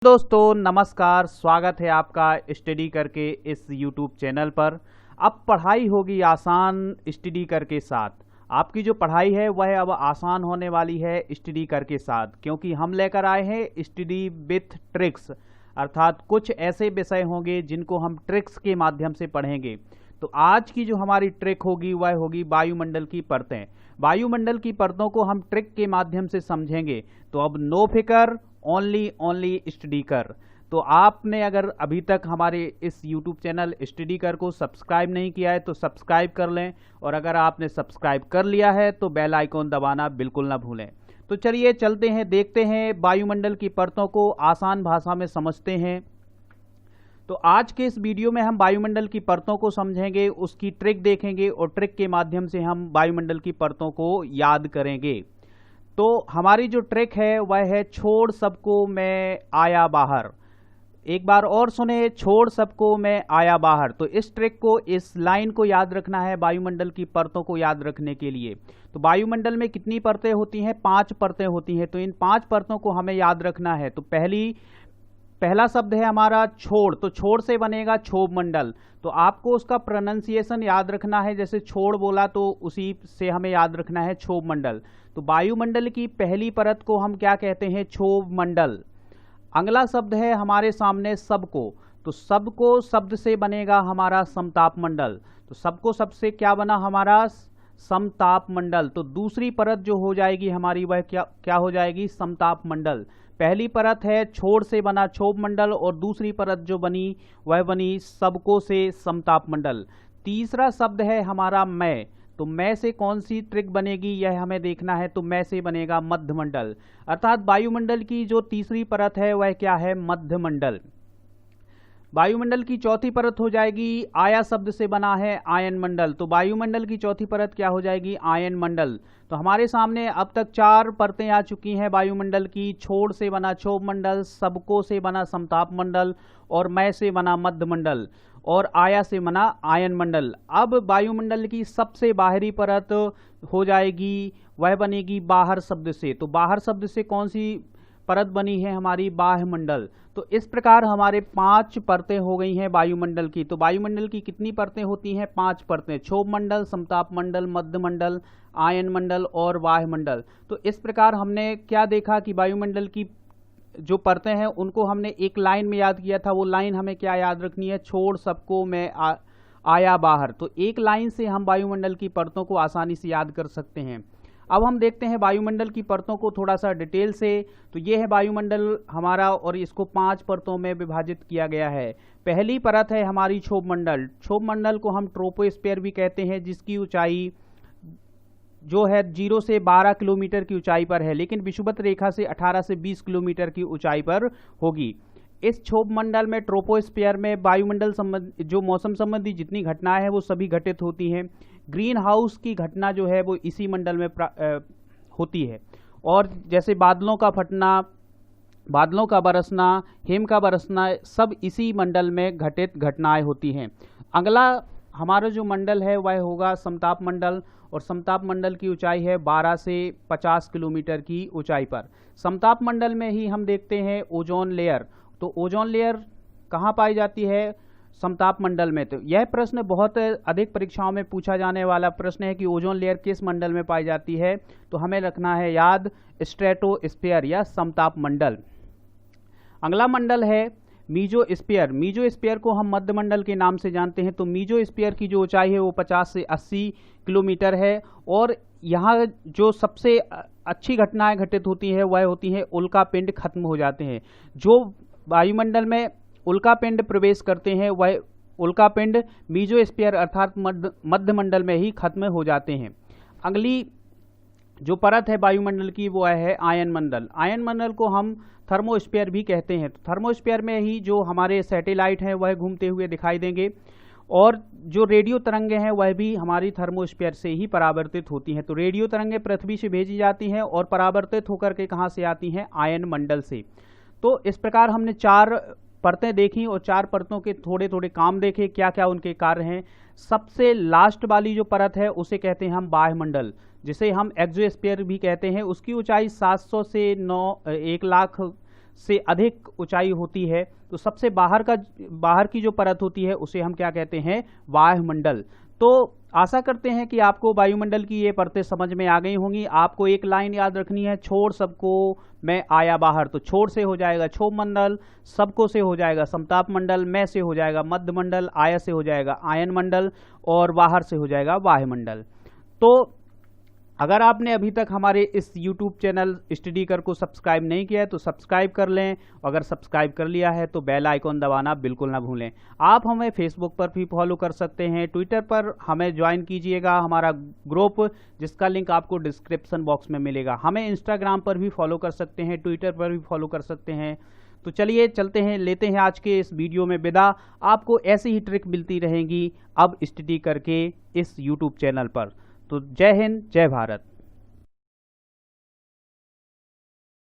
दोस्तों नमस्कार, स्वागत है आपका स्टडी करके इस YouTube चैनल पर। अब पढ़ाई होगी आसान स्टडी करके साथ। आपकी जो पढ़ाई है वह अब आसान होने वाली है स्टडी करके साथ, क्योंकि हम लेकर आए हैं स्टडी विथ ट्रिक्स, अर्थात कुछ ऐसे विषय होंगे जिनको हम ट्रिक्स के माध्यम से पढ़ेंगे। तो आज की जो हमारी ट्रिक होगी वह होगी वायुमंडल की परतें। वायुमंडल की परतों को हम ट्रिक के माध्यम से समझेंगे। तो अब नो फिकर, ओनली स्टडी कर। तो आपने अगर अभी तक हमारे इस YouTube चैनल स्टडी कर को सब्सक्राइब नहीं किया है तो सब्सक्राइब कर लें, और अगर आपने सब्सक्राइब कर लिया है तो बेल आइकॉन दबाना बिल्कुल ना भूलें। तो चलिए चलते हैं, देखते हैं वायुमंडल की परतों को आसान भाषा में समझते हैं। तो आज के इस वीडियो में हम वायुमंडल की परतों को समझेंगे, उसकी ट्रिक देखेंगे और ट्रिक के माध्यम से हम वायुमंडल की परतों को याद करेंगे। तो हमारी जो ट्रिक है वह है छोड़ सबको मैं आया बाहर। एक बार और सुने, छोड़ सबको मैं आया बाहर। तो इस ट्रिक को, इस लाइन को याद रखना है वायुमंडल की परतों को याद रखने के लिए। तो वायुमंडल में कितनी परतें होती हैं? 5 परतें होती हैं। तो इन 5 परतों को हमें याद रखना है। तो पहला शब्द है हमारा छोड़। तो छोड़ से बनेगा क्षोभ मंडल। तो आपको उसका प्रोनाउंसिएशन याद रखना है, जैसे छोड़ बोला तो उसी से हमें याद रखना है क्षोभ मंडल। तो वायुमंडल की पहली परत को हम क्या कहते हैं? क्षोभ मंडल। अगला शब्द है हमारे सामने सबको। तो सबको शब्द से बनेगा हमारा समताप मंडल। तो सबको शब्द से क्या बना हमारा? समताप मंडल। तो दूसरी परत जो हो जाएगी हमारी वह क्या हो जाएगी? समताप मंडल। पहली परत है छोड़ से बना क्षोभ मंडल, और दूसरी परत जो बनी वह बनी सबको से समताप मंडल। तीसरा शब्द है हमारा मैं। तो मैं से कौन सी ट्रिक बनेगी यह हमें देखना है। तो मैं से बनेगा मध्यमंडल। अर्थात वायुमंडल की जो तीसरी परत है वह क्या है? मध्यमंडल। वायुमंडल की चौथी परत हो जाएगी, आया शब्द से बना है आयन मंडल। तो वायुमंडल की चौथी परत क्या हो जाएगी? आयन मंडल। तो हमारे सामने अब तक 4 परतें आ चुकी हैं वायुमंडल की। छोड़ से बना क्षोभ मंडल, सबको से बना समताप मंडल, और मैं से बना मध्यमंडल, और आया से बना आयन मंडल। अब वायुमंडल की सबसे बाहरी परत हो जाएगी, वह बनेगी बाहर शब्द से। तो बाहर शब्द से कौन सी परत बनी है हमारी? बाह्यमंडल। तो इस प्रकार हमारे 5 परतें हो गई हैं वायुमंडल की। तो वायुमंडल की कितनी परतें होती हैं? 5 परतें। क्षोभ मंडल, समताप मंडल, मध्यमंडल, आयन मंडल और वायुमंडल। तो इस प्रकार हमने क्या देखा कि वायुमंडल की जो परतें हैं उनको हमने एक लाइन में याद किया था। वो लाइन हमें क्या याद रखनी है? छोड़ सबको मैं आया बाहर। तो एक लाइन से हम वायुमंडल की परतों को आसानी से याद कर सकते हैं। अब हम देखते हैं वायुमंडल की परतों को थोड़ा सा डिटेल से। तो ये है वायुमंडल हमारा, और इसको 5 परतों में विभाजित किया गया है। पहली परत है हमारी क्षोभ मंडल। क्षोभ मंडल को हम ट्रोपोस्फीयर भी कहते हैं, जिसकी ऊंचाई जो है 0 से 12 किलोमीटर की ऊंचाई पर है, लेकिन विषुवत रेखा से 18 से 20 किलोमीटर की ऊंचाई पर होगी। इस क्षोभ मंडल में, ट्रोपोस्फीयर में वायुमंडल संबंधी जो मौसम संबंधी जितनी घटनाएं हैं वो सभी घटित होती हैं। ग्रीन हाउस की घटना जो है वो इसी मंडल में होती है, और जैसे बादलों का फटना, बादलों का बरसना, हिम का बरसना, सब इसी मंडल में घटित घटनाएं होती हैं। अगला हमारा जो मंडल है वह होगा समताप मंडल, और समताप मंडल की ऊंचाई है 12 से 50 किलोमीटर की ऊंचाई पर। समताप मंडल में ही हम देखते हैं ओजोन लेयर। तो ओजोन लेयर कहाँ पाई जाती है? समताप मंडल में। तो यह प्रश्न बहुत अधिक परीक्षाओं में पूछा जाने वाला प्रश्न है कि ओजोन लेयर किस मंडल में पाई जाती है। तो हमें रखना है याद स्ट्रेटोस्फीयर या समताप मंडल। अगला मंडल है मीजोस्फीयर। मीजोस्फीयर को हम मध्यमंडल के नाम से जानते हैं। तो मीजोस्फीयर की जो ऊंचाई है वो 50 से 80 किलोमीटर है, और यहाँ जो सबसे अच्छी घटनाएं घटित होती है वह होती है उल्का पिंड खत्म हो जाते हैं। जो वायुमंडल में उल्का पिंड प्रवेश करते हैं वह उल्का पिंड मीजोस्फीयर अर्थात मध्यमंडल में ही खत्म हो जाते हैं। अगली जो परत है वायुमंडल की वो है आयन मंडल। आयन मंडल को हम थर्मोस्फीयर भी कहते हैं। तो थर्मोस्फीयर में ही जो हमारे सैटेलाइट हैं वह घूमते हुए दिखाई देंगे, और जो रेडियो तरंगें हैं वह भी हमारी थर्मोस्फीयर से ही परावर्तित होती हैं। तो रेडियो तरंगें पृथ्वी से भेजी जाती हैं और परावर्तित होकर के कहाँ से आती हैं? आयन मंडल से। तो इस प्रकार हमने 4 परतें देखी और 4 परतों के थोड़े थोड़े काम देखे, क्या क्या उनके कार्य हैं। सबसे लास्ट वाली जो परत है उसे कहते हैं हम बाह्यमंडल, जिसे हम एक्सोस्फीयर भी कहते हैं। उसकी ऊंचाई 700 से 1 लाख से अधिक ऊंचाई होती है तो सबसे बाहर की जो परत होती है उसे हम क्या कहते हैं, वायुमंडल। तो आशा करते हैं कि आपको वायुमंडल की ये परतें समझ में आ गई होंगी। आपको एक लाइन याद रखनी है, छोड़ सबको मैं आया बाहर। तो छोड़ से हो जाएगा क्षोभ मंडल, सबको से हो जाएगा समताप मंडल, मैं से हो जाएगा मध्य मंडल, आया से हो जाएगा आयन मंडल और बाहर से हो जाएगा वायुमंडल। तो अगर आपने अभी तक हमारे इस YouTube चैनल स्टडी कर को सब्सक्राइब नहीं किया है तो सब्सक्राइब कर लें। अगर सब्सक्राइब कर लिया है तो बेल आइकॉन दबाना बिल्कुल ना भूलें। आप हमें फेसबुक पर भी फॉलो कर सकते हैं, ट्विटर पर हमें ज्वाइन कीजिएगा, हमारा ग्रुप जिसका लिंक आपको डिस्क्रिप्शन बॉक्स में मिलेगा। हमें इंस्टाग्राम पर भी फॉलो कर सकते हैं, ट्विटर पर भी फॉलो कर सकते हैं। तो चलिए चलते हैं, लेते हैं आज के इस वीडियो में विदा। आपको ऐसी ही ट्रिक मिलती रहेंगी अब स्टडी करके इस YouTube चैनल पर। तो जय हिंद, जय भारत।